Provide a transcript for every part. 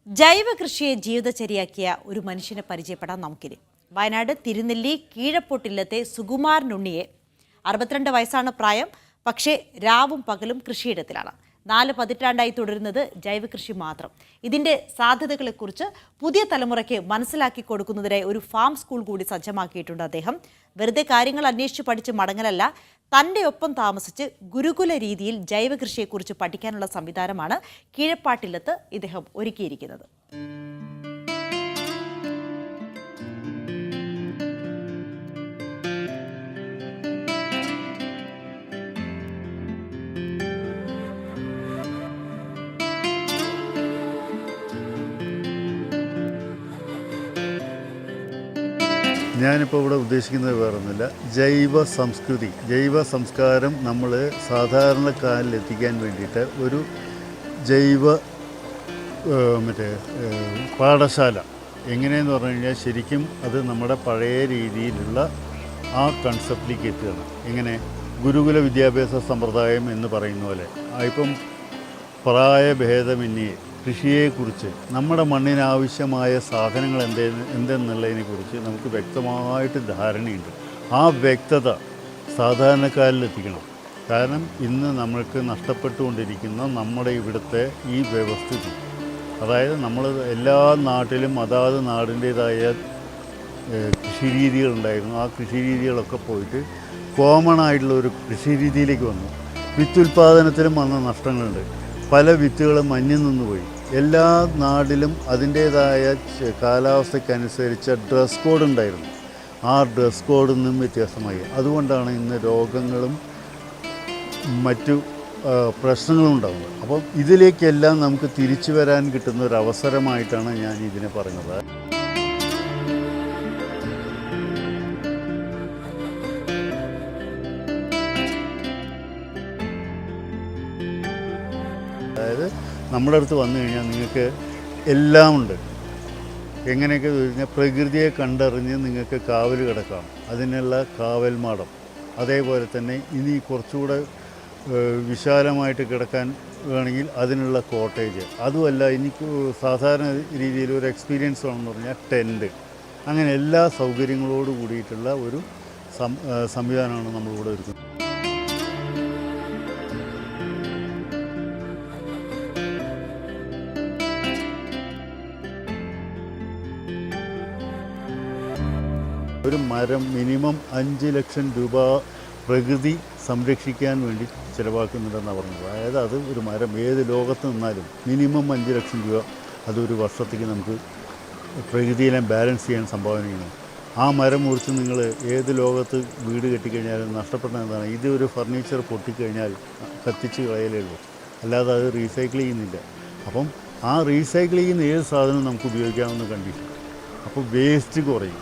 ജൈവ കൃഷിയെ ജീവിതചര്യയാക്കിയ ഒരു മനുഷ്യനെ പരിചയപ്പെടാൻ നമുക്കിനി. വയനാട് തിരുനെല്ലി കീഴപ്പൊട്ടില്ലത്തെ സുകുമാരനുണ്ണിയെ 62 വയസ്സാണ് പ്രായം. പക്ഷേ രാവും പകലും കൃഷിയിടത്തിലാണ്. 4 പതിറ്റാണ്ടായി തുടരുന്നത് ജൈവ കൃഷി മാത്രം. ഇതിൻ്റെ സാധ്യതകളെക്കുറിച്ച് പുതിയ തലമുറയ്ക്ക് മനസ്സിലാക്കി കൊടുക്കുന്നതിനായി ഒരു ഫാം സ്കൂൾ കൂടി സജ്ജമാക്കിയിട്ടുണ്ട് അദ്ദേഹം. വെറുതെ കാര്യങ്ങൾ അന്വേഷിച്ച് പഠിച്ച് മടങ്ങലല്ല, തൻ്റെ ഒപ്പം താമസിച്ച് ഗുരുകുല രീതിയിൽ ജൈവ കൃഷിയെക്കുറിച്ച് പഠിക്കാനുള്ള സംവിധാനമാണ് കീഴപ്പാട്ടില്ലത്ത് ഇദ്ദേഹം ഒരുക്കിയിരിക്കുന്നത്. ഞാനിപ്പോൾ ഇവിടെ ഉദ്ദേശിക്കുന്നത് വേറൊന്നുമില്ല, ജൈവ സംസ്കൃതി, ജൈവ സംസ്കാരം നമ്മൾ സാധാരണക്കാരിൽ എത്തിക്കാൻ വേണ്ടിയിട്ട് ഒരു ജൈവ പാഠശാല. എങ്ങനെയെന്ന് പറഞ്ഞു കഴിഞ്ഞാൽ ശരിക്കും അത് നമ്മുടെ പഴയ രീതിയിലുള്ള ആ കൺസെപ്റ്റിലേക്ക് എത്തുകയാണ്. എങ്ങനെ ഗുരുകുല വിദ്യാഭ്യാസ സമ്പ്രദായം എന്ന് പറയുന്ന പോലെ ഇപ്പം പ്രായഭേദമന്യേ കൃഷിയെക്കുറിച്ച് നമ്മുടെ മണ്ണിനാവശ്യമായ സാധനങ്ങൾ എന്തെന്നുള്ളതിനെക്കുറിച്ച് നമുക്ക് വ്യക്തമായിട്ട് ധാരണയുണ്ട്. ആ വ്യക്തത സാധാരണക്കാരിലെത്തിക്കണം. കാരണം ഇന്ന് നമ്മൾക്ക് നഷ്ടപ്പെട്ടുകൊണ്ടിരിക്കുന്ന നമ്മുടെ ഇവിടുത്തെ ഈ വ്യവസ്ഥിതി, അതായത് നമ്മൾ എല്ലാ നാട്ടിലും അതാത് നാടിൻ്റേതായ കൃഷി രീതികളുണ്ടായിരുന്നു. ആ കൃഷി രീതികളൊക്കെ പോയിട്ട് കോമൺ ആയിട്ടുള്ള ഒരു കൃഷി രീതിയിലേക്ക് വന്നു. വിത്തുൽപാദനത്തിലും വന്ന നഷ്ടങ്ങളുണ്ട്. പല വിത്തുകളും മഞ്ഞിൽ നിന്ന് പോയി. എല്ലാ നാടിലും അതിൻ്റേതായ കാലാവസ്ഥയ്ക്കനുസരിച്ച ഡ്രസ് കോഡ് ഉണ്ടായിരുന്നു. ആ ഡ്രസ് കോഡിൽ നിന്നും വ്യത്യാസമായി. അതുകൊണ്ടാണ് ഇന്ന് രോഗങ്ങളും മറ്റു പ്രശ്നങ്ങളും ഉണ്ടാകുന്നത്. അപ്പം ഇതിലേക്കെല്ലാം നമുക്ക് തിരിച്ചു വരാൻ കിട്ടുന്ന ഒരു അവസരമായിട്ടാണ് ഞാൻ ഇതിനെ പറയുന്നത്. അതായത് നമ്മുടെ അടുത്ത് വന്നു കഴിഞ്ഞാൽ നിങ്ങൾക്ക് എല്ലാം ഉണ്ട്. എങ്ങനെയൊക്കെ കഴിഞ്ഞാൽ പ്രകൃതിയെ കണ്ടറിഞ്ഞ് നിങ്ങൾക്ക് കാവൽ കിടക്കാം, അതിനുള്ള കാവൽ മാടം. അതേപോലെ തന്നെ ഇനി കുറച്ചുകൂടെ വിശാലമായിട്ട് കിടക്കാൻ വേണമെങ്കിൽ അതിനുള്ള കോട്ടേജ്. അതുമല്ല, എനിക്ക് സാധാരണ രീതിയിൽ ഒരു എക്സ്പീരിയൻസ് വേണമെന്ന് പറഞ്ഞാൽ ടെൻറ്റ്. അങ്ങനെ എല്ലാ സൗകര്യങ്ങളോട് കൂടിയിട്ടുള്ള ഒരു സംവിധാനമാണ് നമ്മളിവിടെ ഒരുക്കുന്നത്. ഒരു മരം മിനിമം 5 ലക്ഷം രൂപ പ്രകൃതി സംരക്ഷിക്കാൻ വേണ്ടി ചിലവാക്കുന്നുണ്ടെന്നാണ് പറഞ്ഞത്. അതായത് അത് ഒരു മരം ഏത് ലോകത്ത് നിന്നാലും മിനിമം 5 ലക്ഷം രൂപ അതൊരു വർഷത്തേക്ക് നമുക്ക് പ്രകൃതിയെല്ലാം ബാലൻസ് ചെയ്യാൻ സംഭാവന ചെയ്യണം. ആ മരം മുറിച്ച് നിങ്ങൾ ഏത് ലോകത്ത് വീട് കെട്ടിക്കഴിഞ്ഞാലും നഷ്ടപ്പെടുന്നതാണ്. ഇത് ഒരു ഫർണിച്ചർ പൊട്ടിക്കഴിഞ്ഞാൽ കത്തിച്ച് കളയലേ ഉള്ളൂ, അല്ലാതെ അത് റീസൈക്കിൾ ചെയ്യുന്നില്ല. അപ്പം ആ റീസൈക്കിൾ ചെയ്യുന്ന ഏത് സാധനവും നമുക്ക് ഉപയോഗിക്കാവുന്ന കണ്ടീഷൻ. അപ്പോൾ വേസ്റ്റ് കുറയും.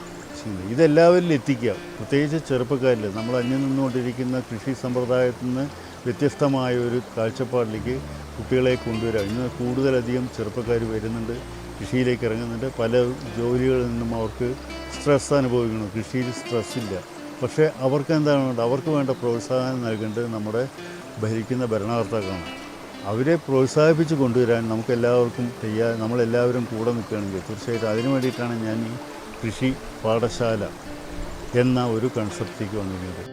ഇതെല്ലാവരിലും എത്തിക്കുക, പ്രത്യേകിച്ച് ചെറുപ്പക്കാരിൽ. നമ്മൾ അന്യം നിന്നുകൊണ്ടിരിക്കുന്ന കൃഷി സമ്പ്രദായത്തിൽ നിന്ന് വ്യത്യസ്തമായ ഒരു കാഴ്ചപ്പാടിലേക്ക് കുട്ടികളെ കൊണ്ടുവരിക. ഇന്ന് കൂടുതലധികം ചെറുപ്പക്കാർ വരുന്നുണ്ട്, കൃഷിയിലേക്ക് ഇറങ്ങുന്നുണ്ട്. പല ജോലികളിൽ നിന്നും അവർക്ക് സ്ട്രെസ് അനുഭവിക്കുന്നു. കൃഷിയിൽ സ്ട്രെസ്സില്ല. പക്ഷേ അവർക്ക് എന്താണ് വേണ്ടത്? അവർക്ക് വേണ്ട പ്രോത്സാഹനം നൽകേണ്ടത് നമ്മുടെ ഭരിക്കുന്ന ഭരണകർത്താക്കളാണ്. അവരെ പ്രോത്സാഹിപ്പിച്ച് കൊണ്ടുവരാൻ നമുക്കെല്ലാവർക്കും നമ്മളെല്ലാവരും കൂടെ നിൽക്കുകയാണെങ്കിൽ തീർച്ചയായിട്ടും അതിനു വേണ്ടിയിട്ടാണ് ഞാൻ ഈ കൃഷി പാഠശാല എന്ന ഒരു കൺസെപ്റ്റിലേക്ക് വന്നിരുന്നത്.